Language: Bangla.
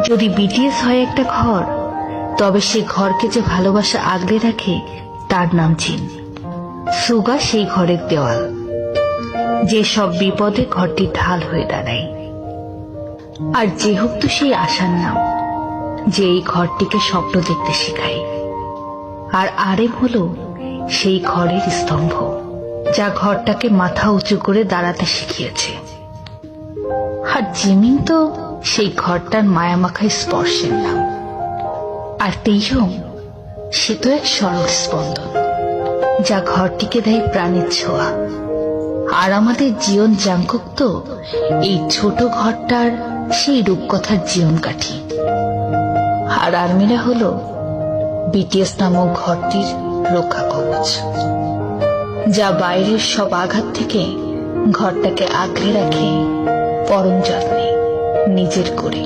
যদি বিটিএস হয় একটা ঘর, তবে সে ঘরকে যে ভালোবাসা আগলে রাখে তার নাম জিন। সুগা সেই ঘরের দেওয়াল, যে সব বিপদে ঘরটি ঢাল হয়ে দাঁড়ায়। আর যেহেতু সেই আশার নাম, যে এই ঘরটিকে স্বপ্ন দেখতে শেখায়। আর আরেম হলো সেই ঘরের স্তম্ভ, যা ঘরটাকে মাথা উঁচু করে দাঁড়াতে শিখিয়েছে। আর জিমিন তো সেই ঘরটার মায়ামাখায় স্পর্শের নাম। আর তেইয়ং, সে তো এক সরল স্পন্দন, যা ঘরটিকে দেয় প্রাণের ছোঁয়া। আর আমাদের জীবন জাংকুক তো এই ছোট ঘরটার সেই রূপকথার জীবন কাঠি। আর আর্মিরা হলো বিটিএস নামক ঘরটির রক্ষা কবচ, যা বাইরের সব আঘাত থেকে ঘরটাকে আগলে রাখে পরম যত্নে নিজের করে।